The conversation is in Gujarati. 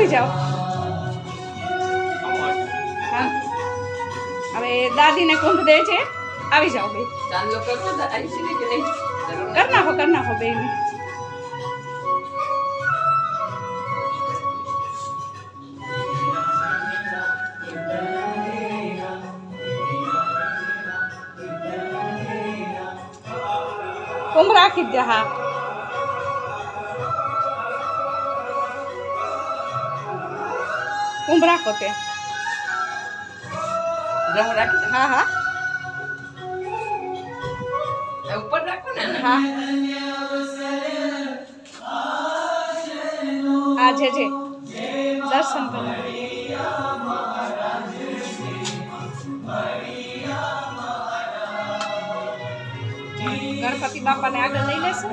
આવી જાઓ. હા હવે દાદીને કુંભ દે છે. આવી જાઓ બે. કર નાખો બે ને. કુંભ રાખી દે. હા કુંભ રાખો તે. હા હા ઉપર રાખો ને. હા આ જે દર્શન કરો. ગણપતિ બાપાને આગળ લઈ લેશું.